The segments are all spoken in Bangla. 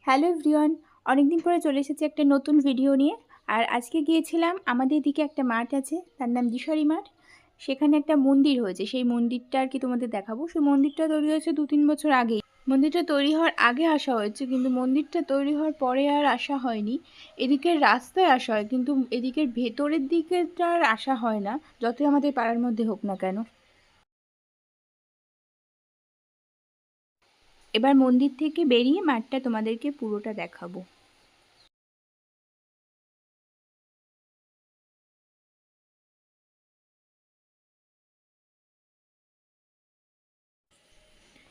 হ্যালো এভরিওয়ান, অনেকদিন পরে চলে এসেছি একটা নতুন ভিডিও নিয়ে। আর আজকে গিয়েছিলাম, আমাদের এদিকে একটা মাঠ আছে, তার নাম দিশারি মাঠ। সেখানে একটা মন্দির হয়েছে, সেই মন্দিরটা আর কি তোমাদের দেখাবো। সেই মন্দিরটা তৈরি হয়েছে 2-3 বছর আগেই। মন্দিরটা তৈরি হওয়ার আগে আসা হয়েছে, কিন্তু মন্দিরটা তৈরি হওয়ার পরে আর আসা হয়নি। এদিকের রাস্তায় আসা হয়, কিন্তু এদিকের ভেতরের দিকেটা আর আসা হয় না, যতই আমাদের পাড়ার মধ্যে হোক না কেন। এবার মন্দির থেকে বেরিয়ে মাঠটা তোমাদেরকে পুরোটা দেখাবো।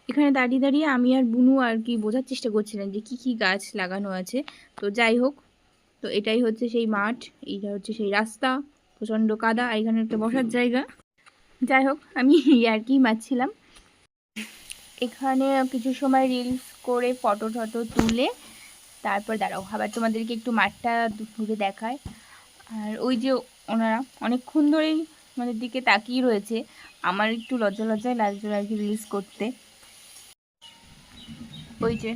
এখানে দাঁড়িয়ে দাঁড়িয়ে আমি আর বুনু আর কি বোঝার চেষ্টা করছিলাম যে কি কি গাছ লাগানো আছে। তো যাই হোক, তো এটাই হচ্ছে সেই মাঠ, এইটা হচ্ছে সেই রাস্তা, প্রচণ্ড কাদা, আর এখানে একটা বসার জায়গা। যাই হোক, আমি আর কি মারছিলাম। এখানে কিছু সময় রিলস করে ফটো টটো তুলে তারপর দাঁড়াও, আবার তোমাদেরকে একটু মাঠটা ঘুরে দেখায়। আর ওই যে ওনারা অনেকক্ষণ ধরেই আমাদের দিকে তাকিয়ে রয়েছে, আমার একটু লজ্জা লজ্জায় লাগছিল আর কি রিলস করতে। ওই যে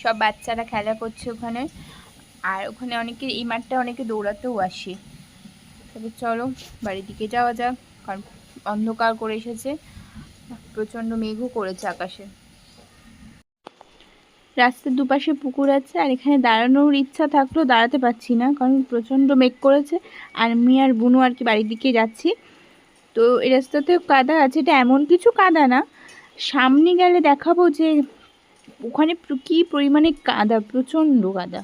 সব বাচ্চারা খেলা করছে ওখানে, আর ওখানে অনেকে, এই মাঠটা অনেকে দৌড়াতেও আসে। তবে চলো বাড়ির দিকে যাওয়া যাক, কারণ অন্ধকার করে এসেছে, প্রচণ্ড মেঘও করেছে আকাশে। রাস্তার দুপাশে পুকুর আছে, আর এখানে দাঁড়ানোর ইচ্ছা থাকলেও দাঁড়াতে পারছি না, কারণ প্রচণ্ড মেঘ করেছে। আর আমি আর বুনু আর কি বাড়ির দিকে যাচ্ছি। তো এই রাস্তাতেও কাদা আছে, এটা এমন কিছু কাদা না, সামনে গেলে দেখাবো যে ওখানে কী পরিমাণে কাদা, প্রচণ্ড কাদা।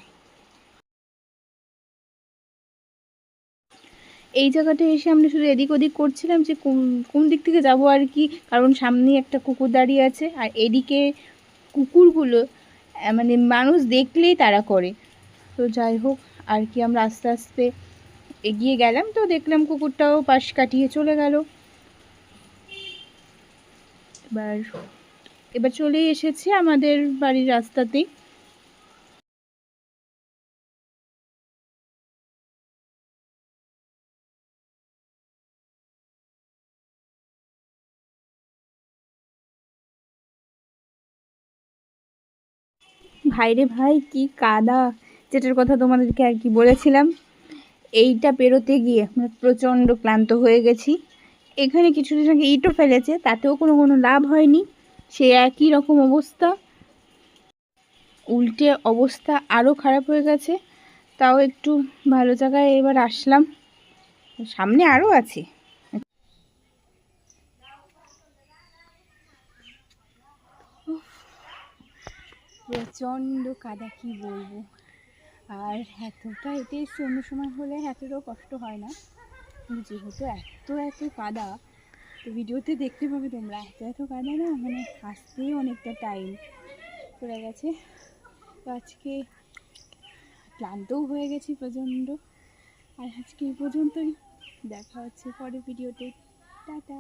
এই জায়গাটা এসে আমরা শুধু এদিক ওদিক করছিলাম যে কোন দিক থেকে যাব আর কি, কারণ সামনে একটা কুকুর দাঁড়িয়ে আছে, আর এদিকে কুকুরগুলো মানে মানুষ দেখলেই তাড়া করে। তো যাই হোক, আর কি আমরা আস্তে আস্তে এগিয়ে গেলাম, তো দেখলাম কুকুরটাও পাশ কাটিয়ে চলে গেল। এবার এবার চলে এসেছি আমাদের বাড়ির রাস্তাতেই। ভাইরে ভাই, কি কাদা! যেটার কথা তোমাদেরকে আর কি বলেছিলাম, এইটা পেরোতে গিয়ে আমরা প্রচণ্ড ক্লান্ত হয়ে গেছি। এখানে কিছুদিন আগে ইটও ফেলেছে, তাতেও কোনো লাভ হয়নি, সে একই রকম অবস্থা। উল্টে অবস্থা আরও খারাপ হয়ে গেছে। তাও একটু ভালো জায়গায় এবার আসলাম, সামনে আরও আছে। প্রচণ্ড কাদা, কি বলবো। আর এতটা হেঁটে এসছি, অন্য সময় হলে এতটাও কষ্ট হয় না, কিন্তু যেহেতু এত কাদা, তো ভিডিওতে দেখতে পাবে তোমরা, এত কাদা না, মানে আসতেই অনেকটা টাইম পড়ে গেছে। তো আজকে ক্লান্তও হয়ে গেছি প্রচণ্ড। আর আজকে এই পর্যন্তই, দেখা হচ্ছে পরের ভিডিওতে। টাটা।